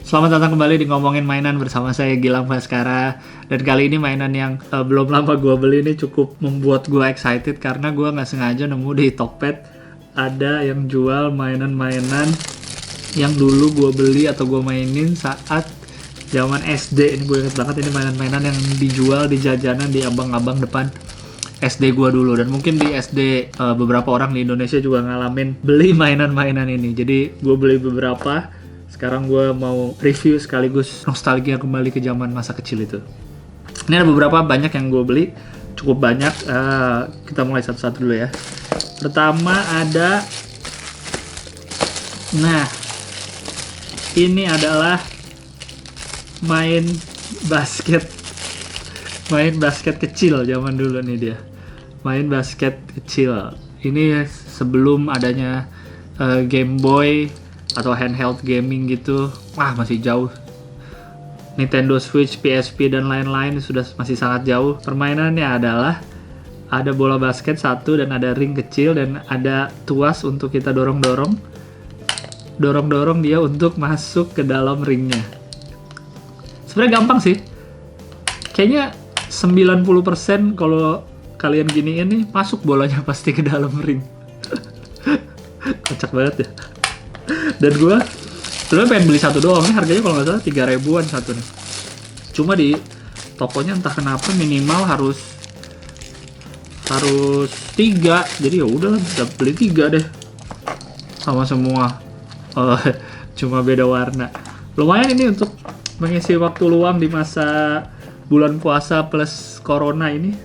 Selamat datang kembali di Ngomongin Mainan bersama saya Gilang Baskara. Dan kali ini mainan yang belum lama gue beli ini cukup membuat gue excited karena gue nggak sengaja nemu di Tokped ada yang jual mainan-mainan yang dulu gue beli atau gue mainin saat zaman SD. Ini gue inget banget, ini mainan-mainan yang dijual di jajanan di abang-abang depan SD gue dulu, dan mungkin di SD beberapa orang di Indonesia juga ngalamin beli mainan-mainan ini. Jadi gue beli beberapa. Sekarang gue mau review sekaligus nostalgia kembali ke zaman masa kecil itu. Ini ada beberapa banyak yang gue beli, cukup banyak. Kita mulai satu-satu dulu ya. Pertama ada, nah ini adalah main basket kecil zaman dulu nih dia. Main basket kecil. Ini sebelum adanya Game Boy atau handheld gaming gitu. Wah, masih jauh. Nintendo Switch, PSP dan lain-lain sudah masih sangat jauh. Permainannya adalah ada bola basket satu dan ada ring kecil dan ada tuas untuk kita dorong-dorong dia untuk masuk ke dalam ringnya. Sebenarnya gampang sih. Kayaknya 90% kalau kalian giniin nih, masuk bolanya pasti ke dalam ring. Kocak banget ya. Dan gue sebenarnya pengen beli satu doang, nih harganya kalau nggak salah 3 ribuan satu nih. Cuma di tokonya entah kenapa minimal harus 3, jadi ya udah beli 3 deh sama semua. Cuma beda warna. Lumayan ini untuk mengisi waktu luang di masa bulan puasa plus corona ini.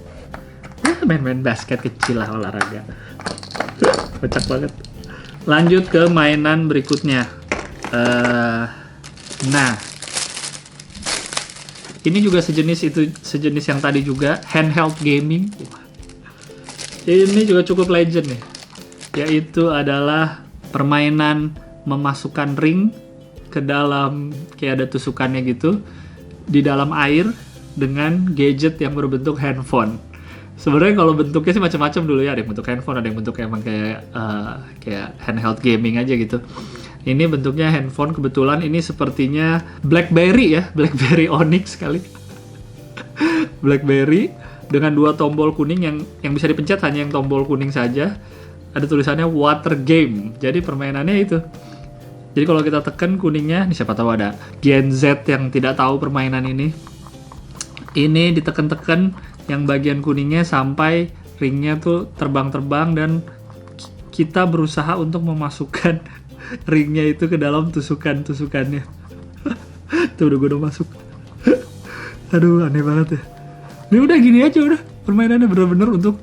Main-main basket kecil lah, olahraga. Kocak banget. Lanjut ke mainan berikutnya. Nah, ini juga sejenis yang tadi juga, handheld gaming. Ini juga cukup legend nih, yaitu adalah permainan memasukkan ring ke dalam, kayak ada tusukannya gitu, di dalam air dengan gadget yang berbentuk handphone. Sebenarnya kalau bentuknya sih macam-macam dulu ya, ada yang bentuk handphone, ada yang bentuk emang kayak handheld gaming aja gitu. Ini bentuknya handphone, kebetulan ini sepertinya BlackBerry ya, BlackBerry Onyx kali. BlackBerry dengan 2 tombol kuning yang bisa dipencet, hanya yang tombol kuning saja. Ada tulisannya water game. Jadi permainannya itu. Jadi kalau kita tekan kuningnya, nih siapa tahu ada Gen Z yang tidak tahu permainan ini. Ini ditekan-tekan yang bagian kuningnya sampai ringnya tuh terbang-terbang dan kita berusaha untuk memasukkan ringnya itu ke dalam tusukannya. Tuh udah masuk. Aduh, aneh banget ya. Ini udah gini aja udah. Permainannya bener-bener untuk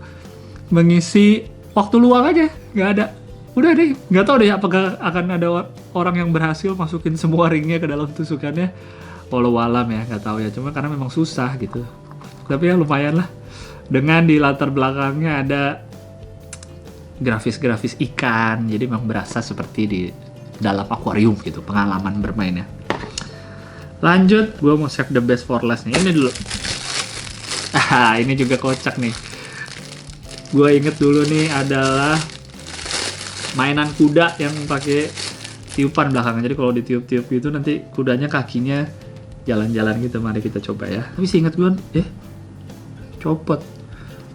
mengisi waktu luang aja. Nggak ada. Udah deh. Nggak tahu deh apakah akan ada orang yang berhasil masukin semua ringnya ke dalam tusukannya. Walau alam ya, nggak tahu ya. Cuma karena memang susah gitu. Tapi ya lumayan lah. Dengan di latar belakangnya ada grafis-grafis ikan. Jadi memang berasa seperti di dalam akuarium gitu pengalaman bermainnya. Lanjut, gue mau save the best for last nih. Ini dulu. Ini juga kocak nih. Gue inget dulu nih adalah mainan kuda yang pakai tiupan belakangnya. Jadi kalau ditiup-tiup gitu nanti kudanya kakinya jalan-jalan gitu. Mari kita coba ya. Tapi seingat gue, copot.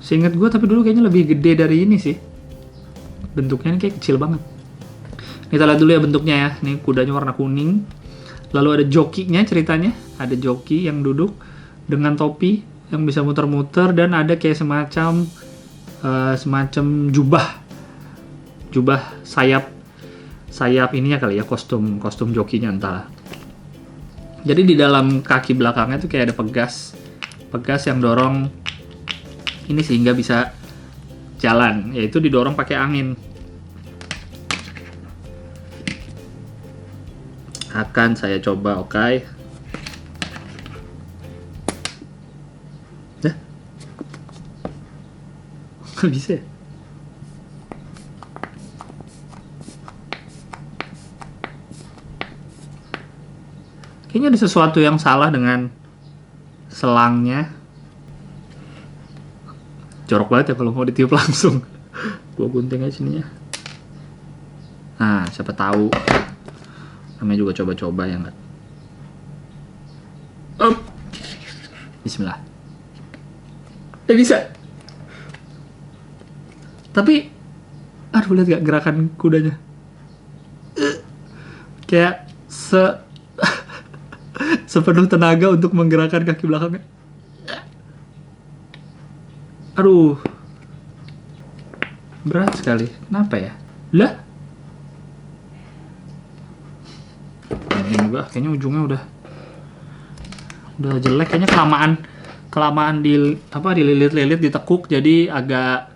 Seingat gue tapi dulu kayaknya lebih gede dari ini sih. Bentuknya ini kayak kecil banget. Kita lihat dulu ya bentuknya ya. Ini kudanya warna kuning. Lalu ada jokinya ceritanya. Ada joki yang duduk dengan topi yang bisa muter-muter dan ada kayak semacam jubah sayap ininya kali ya, kostum jokinya entahlah. Jadi di dalam kaki belakangnya tuh kayak ada pegas yang dorong ini sehingga bisa jalan, yaitu didorong pakai angin. Akan saya coba, oke. Nggak bisa ya? Kayaknya ada sesuatu yang salah dengan selangnya. Jorok banget ya kalau mau ditiup langsung. Gua gunting aja sininya. Nah, siapa tahu. Namanya juga coba-coba ya nggak? Bismillah. Bisa. Tapi, aduh lihat gak gerakan kudanya? Kayak sepenuh tenaga untuk menggerakkan kaki belakangnya. Aduh, berat sekali. Kenapa ya? Lah? Ini juga kayaknya ujungnya udah jelek. Kayaknya kelamaan dililit-lilit, ditekuk, jadi agak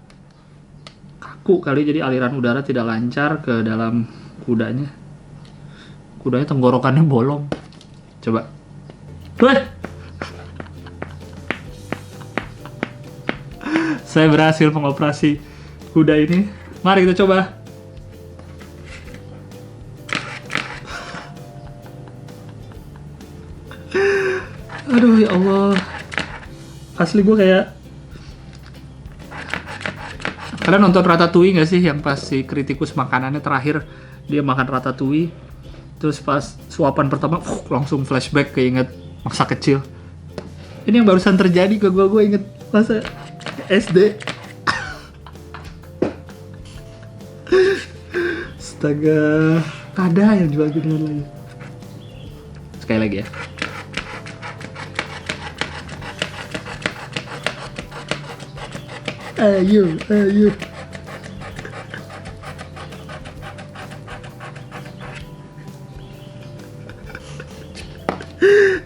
kaku kali. Jadi aliran udara tidak lancar ke dalam kudanya. Kudanya tenggorokannya bolong. Coba. Wah! Saya berhasil mengoperasi kuda ini. Mari kita coba. Aduh ya Allah. Asli gue kayak... Kalian nonton Ratatouille gak sih? Yang pas si kritikus makanannya terakhir dia makan Ratatouille, terus pas suapan pertama langsung flashback keinget masa kecil. Ini yang barusan terjadi ke gue inget masa SD. Astaga, ada yang jual gini lagi. Sekali lagi ya. Ayo.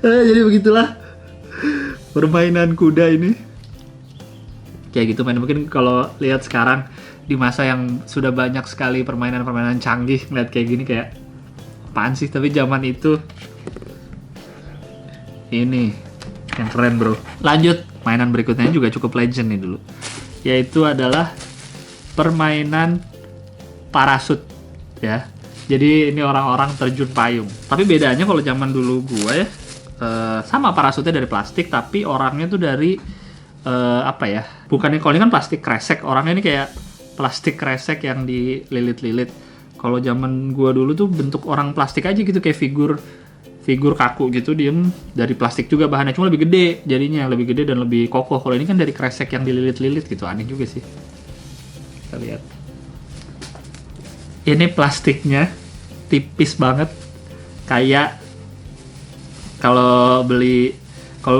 Jadi begitulah permainan kuda ini. Kayak gitu, mungkin kalau lihat sekarang di masa yang sudah banyak sekali permainan-permainan canggih, ngeliat kayak gini kayak apaan sih, tapi zaman itu ini yang keren bro. Lanjut, mainan berikutnya juga cukup legend nih dulu, yaitu adalah permainan parasut ya. Jadi ini orang-orang terjun payung, tapi bedanya kalau zaman dulu gua ya, sama parasutnya dari plastik, tapi orangnya tuh dari apa ya, bukannya, kalau ini kan plastik kresek, orangnya ini kayak plastik kresek yang dililit-lilit. Kalau zaman gua dulu tuh bentuk orang plastik aja gitu, kayak figur kaku gitu, diem, dari plastik juga bahannya, cuma lebih gede jadinya, lebih gede dan lebih kokoh. Kalau ini kan dari kresek yang dililit-lilit gitu, aneh juga sih. Kita lihat, ini plastiknya tipis banget, kayak kalau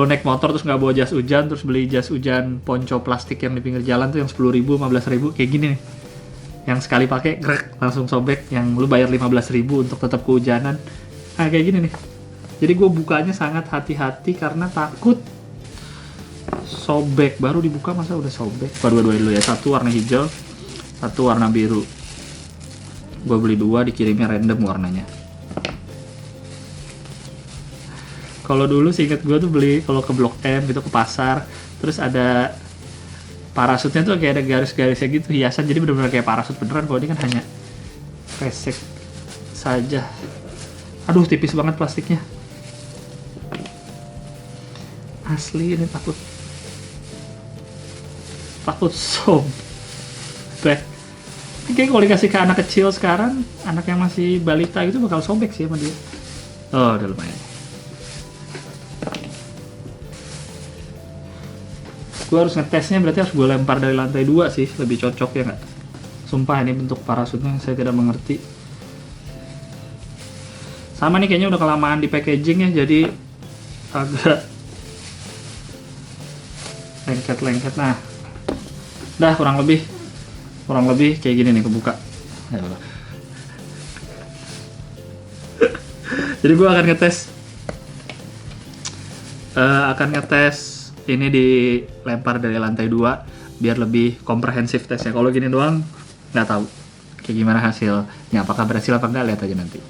naik motor terus nggak bawa jas hujan, terus beli jas hujan ponco plastik yang di pinggir jalan tuh yang 10.000, 15.000, kayak gini nih. Yang sekali pakai langsung sobek, yang lu bayar 15.000 untuk tetap kehujanan. Nah kayak gini nih. Jadi gue bukanya sangat hati-hati karena takut sobek. Baru dibuka masa udah sobek. Dua-dua dulu ya, satu warna hijau, satu warna biru. Gue beli dua, dikirimnya random warnanya. Kalau dulu sih inget gue tuh beli kalau ke Blok M gitu, ke pasar, terus ada parasutnya tuh kayak ada garis-garisnya gitu, hiasan, jadi benar-benar kayak parasut beneran. Kalau ini kan hanya kresek saja. Aduh, tipis banget plastiknya. Asli ini takut sobek. Kayak kalau dikasih ke anak kecil sekarang, anak yang masih balita gitu bakal sobek sih sama dia. Oh, udah lumayan. Gue harus ngetesnya, berarti harus gue lempar dari lantai 2 sih, lebih cocok ya nggak? Sumpah ini bentuk parasutnya saya tidak mengerti. Sama nih kayaknya udah kelamaan di packaging ya, jadi agak lengket-lengket. Nah, dah kurang lebih kayak gini nih kebuka. Jadi gue akan ngetes ini dilempar dari lantai 2 biar lebih komprehensif tesnya. Kalau gini doang nggak tahu kayak gimana hasilnya, apakah berhasil apa enggak, lihat aja nanti.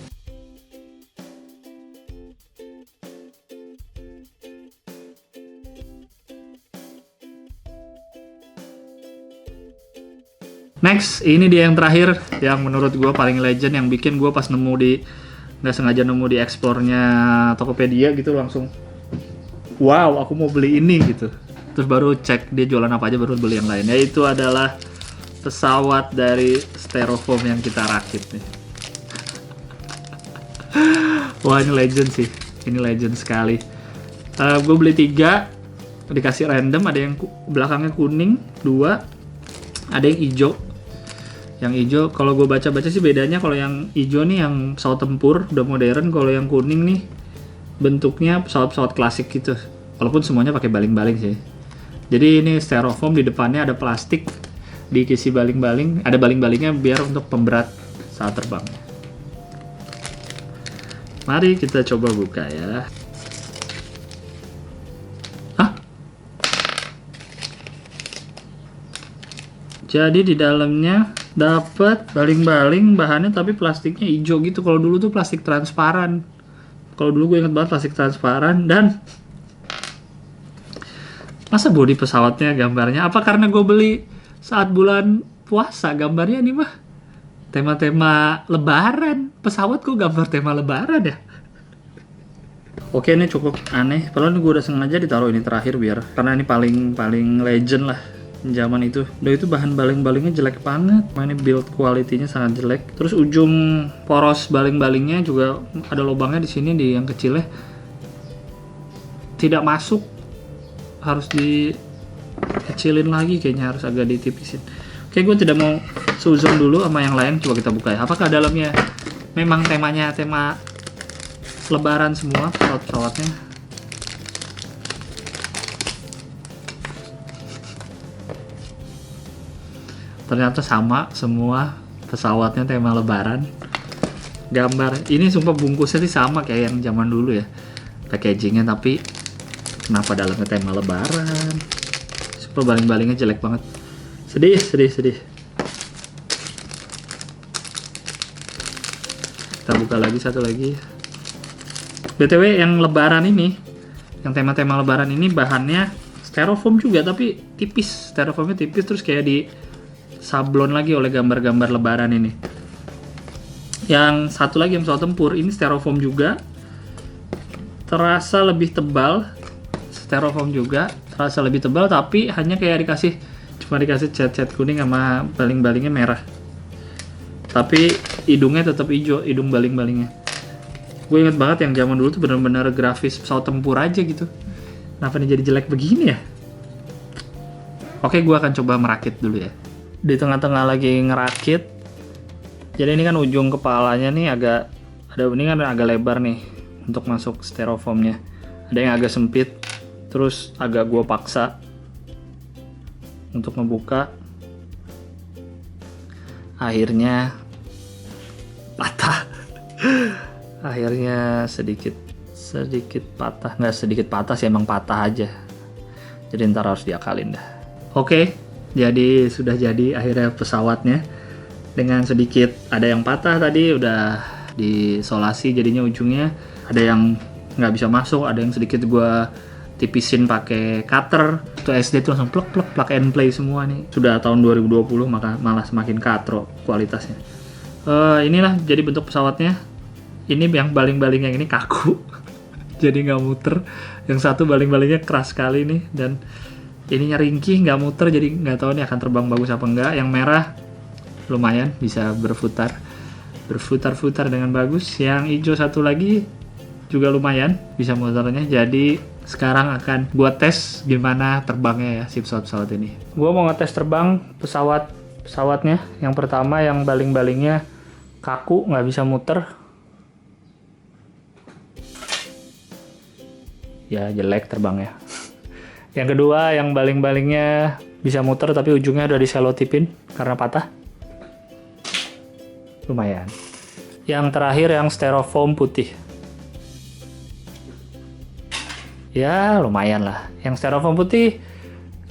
Next, ini dia yang terakhir, yang menurut gue paling legend, yang bikin gue pas nggak sengaja nemu di explore-nya Tokopedia gitu, langsung wow, aku mau beli ini gitu. Terus baru cek dia jualan apa aja, baru beli yang lain. Yaitu adalah pesawat dari styrofoam yang kita rakit nih. Wah, ini legend sih. Ini legend sekali. Gue beli 3. dikasih random, ada yang belakangnya kuning 2, ada yang hijau. Yang hijau kalau gue baca-baca sih bedanya, kalau yang hijau nih yang pesawat tempur udah modern, kalau yang kuning nih bentuknya pesawat-pesawat klasik gitu. Walaupun semuanya pakai baling-baling sih. Jadi ini styrofoam, di depannya ada plastik, diisi baling-baling, ada baling-balingnya biar untuk pemberat saat terbang. Mari kita coba buka ya. Jadi di dalamnya dapat baling-baling bahannya, tapi plastiknya hijau gitu. Kalau dulu tuh plastik transparan. Kalau dulu gue inget banget plastik transparan. Dan masa bodi pesawatnya gambarnya? Apa karena gue beli saat bulan puasa gambarnya nih mah? Tema-tema lebaran. Pesawat kok gambar tema lebaran ya? Oke, ini cukup aneh. Padahal gue udah sengaja ditaruh ini terakhir karena ini paling legend lah zaman itu. Udah itu bahan baling-balingnya jelek banget. Ini build quality-nya sangat jelek. Terus ujung poros baling-balingnya juga ada lubangnya di sini, di yang kecilnya. Tidak masuk. Harus dikecilin lagi, kayaknya harus agak ditipisin. Oke, gue tidak mau suzon dulu sama yang lain. Coba kita buka ya. Apakah dalamnya memang temanya tema lebaran semua pesawat-pesawatnya? Ternyata sama semua pesawatnya tema lebaran. Gambar ini sumpah bungkusnya sih sama kayak yang zaman dulu ya, packagingnya, tapi kenapa dalamnya tema lebaran? Sumpah baling-balingnya jelek banget. Sedih. Kita buka lagi satu lagi. BTW yang lebaran ini, yang tema-tema lebaran ini bahannya styrofoam juga, tapi tipis. Styrofoamnya tipis, terus kayak di sablon lagi oleh gambar-gambar lebaran ini. Yang satu lagi yang pesawat tempur, ini styrofoam juga, terasa lebih tebal. Styrofoam juga terasa lebih tebal, tapi hanya kayak cuma dikasih cat kuning sama baling-balingnya merah. Tapi hidungnya tetap hijau, hidung baling-balingnya. Gue inget banget yang zaman dulu tuh bener-bener grafis pesawat tempur aja gitu. Kenapa ini jadi jelek begini ya? Oke, gue akan coba merakit dulu ya. Di tengah-tengah lagi ngerakit. Jadi ini kan ujung kepalanya nih ini kan agak lebar nih untuk masuk styrofoamnya. Ada yang agak sempit, terus agak gua paksa untuk ngebuka. Akhirnya patah. Akhirnya sedikit patah, nggak sedikit patah sih, emang patah aja. Jadi ntar harus diakalin dah. Oke. Jadi sudah jadi akhirnya pesawatnya, dengan sedikit ada yang patah tadi udah disolasi jadinya ujungnya, ada yang nggak bisa masuk, ada yang sedikit gua tipisin pakai cutter. Itu SD tuh langsung plug and play semua nih. Sudah tahun 2020 maka malah semakin katro kualitasnya. Inilah jadi bentuk pesawatnya. Ini yang baling-baling yang ini kaku. Jadi nggak muter. Yang satu baling-balingnya keras sekali nih, dan ininya ringkih, nggak muter, jadi nggak tahu nih akan terbang bagus apa enggak. Yang merah lumayan bisa berputar dengan bagus. Yang hijau satu lagi juga lumayan bisa muternya. Jadi sekarang akan buat tes gimana terbangnya ya si pesawat ini. Gua mau ngetes terbang pesawatnya. Yang pertama yang baling-balingnya kaku, nggak bisa muter. Ya jelek terbangnya. Yang kedua yang baling-balingnya bisa muter tapi ujungnya udah diselotipin karena patah. Lumayan. Yang terakhir yang styrofoam putih. Ya lumayan lah. Yang styrofoam putih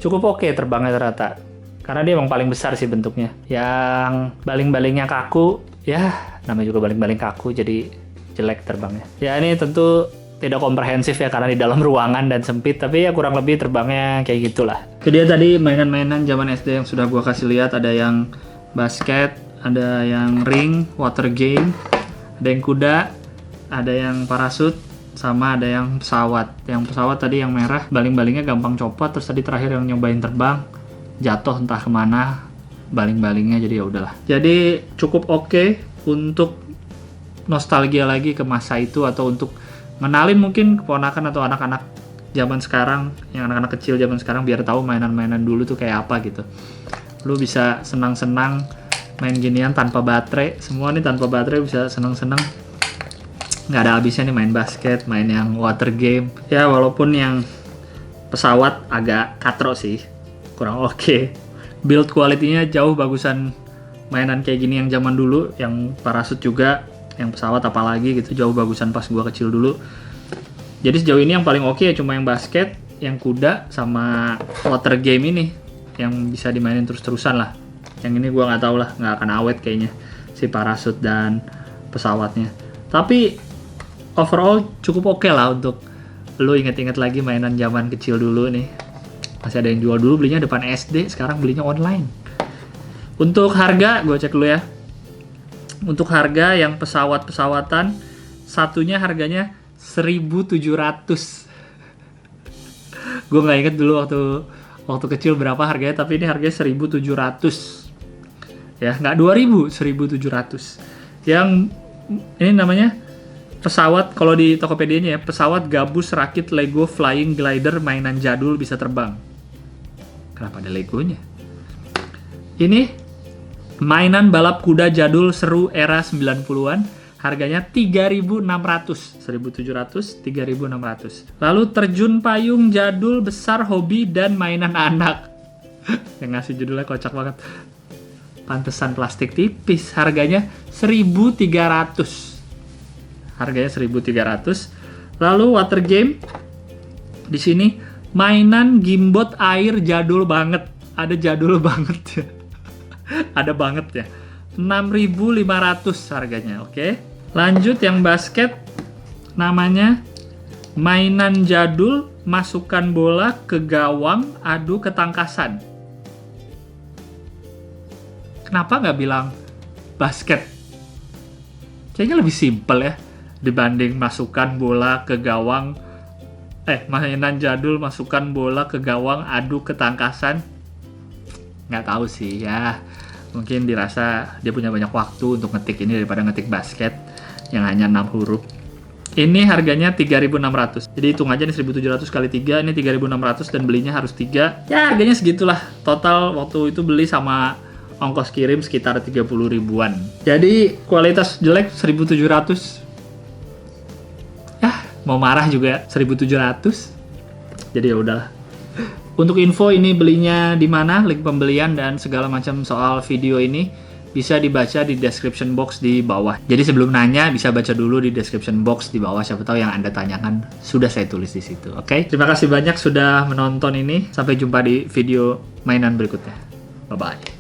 cukup oke terbangnya ternyata. Karena dia emang paling besar sih bentuknya. Yang baling-balingnya kaku, ya namanya juga baling-baling kaku jadi jelek terbangnya. Ya ini tentu tidak komprehensif ya karena di dalam ruangan dan sempit, tapi ya kurang lebih terbangnya kayak gitulah. Jadi tadi mainan-mainan zaman SD yang sudah gua kasih lihat, ada yang basket, ada yang ring, water game, ada yang kuda, ada yang parasut, sama ada yang pesawat. Yang pesawat tadi yang merah, baling-balingnya gampang copot, terus tadi terakhir yang nyobain terbang jatuh entah kemana baling-balingnya, jadi ya udahlah. Jadi cukup oke untuk nostalgia lagi ke masa itu, atau untuk ngenalin mungkin keponakan atau anak-anak zaman sekarang, yang anak-anak kecil zaman sekarang biar tahu mainan-mainan dulu tuh kayak apa gitu. Lu bisa senang-senang main ginian tanpa baterai, semua nih tanpa baterai bisa senang-senang. Nggak ada habisnya nih main basket, main yang water game. Ya walaupun yang pesawat agak katro sih, kurang oke. Build quality-nya jauh bagusan mainan kayak gini yang zaman dulu, yang parasut juga, yang pesawat apalagi gitu, jauh bagusan pas gua kecil dulu. Jadi sejauh ini yang paling oke ya cuma yang basket, yang kuda, sama water game ini yang bisa dimainin terus-terusan lah. Yang ini gua nggak tahu lah, nggak akan awet kayaknya si parasut dan pesawatnya. Tapi overall cukup oke lah untuk lo inget-inget lagi mainan zaman kecil dulu nih. Masih ada yang jual dulu, belinya depan SD, sekarang belinya online. Untuk harga, gue cek dulu ya. Untuk harga yang pesawat-pesawatan, satunya harganya 1.700. Gue nggak inget dulu waktu kecil berapa harganya, tapi ini harganya 1.700. Ya, nggak 2.000, 1.700. Yang ini namanya pesawat, kalau di Tokopedia-nya ya, pesawat gabus rakit Lego Flying Glider mainan jadul bisa terbang. Kenapa ada Legonya? Ini mainan balap kuda jadul seru era 90-an, harganya 3.600, 1.700, 3.600. Lalu terjun payung jadul besar hobi dan mainan anak. Yang ngasih judulnya kocak banget. Pantesan plastik tipis, harganya 1.300. Harganya 1.300. Lalu water game. Di sini mainan gimbot air jadul banget. Ada jadul banget ya. Ada banget ya. 6.500 harganya, oke. Lanjut yang basket, namanya mainan jadul masukkan bola ke gawang adu ketangkasan. Kenapa nggak bilang basket? Kayaknya lebih simpel ya dibanding masukkan bola ke gawang. Mainan jadul masukkan bola ke gawang adu ketangkasan. Nggak tahu sih ya. Mungkin dirasa dia punya banyak waktu untuk ngetik ini daripada ngetik basket yang hanya 6 huruf. Ini harganya 3.600. Jadi hitung aja nih 1.700 kali 3, ini 3.600 dan belinya harus 3. Ya harganya segitulah. Total waktu itu beli sama ongkos kirim sekitar 30 ribuan. Jadi kualitas jelek 1.700. Ya, mau marah juga 1.700. Jadi ya udahlah. Untuk info ini belinya di mana, link pembelian dan segala macam soal video ini bisa dibaca di description box di bawah. Jadi sebelum nanya bisa baca dulu di description box di bawah, siapa tahu yang Anda tanyakan sudah saya tulis di situ. Oke? Terima kasih banyak sudah menonton ini. Sampai jumpa di video mainan berikutnya. Bye bye.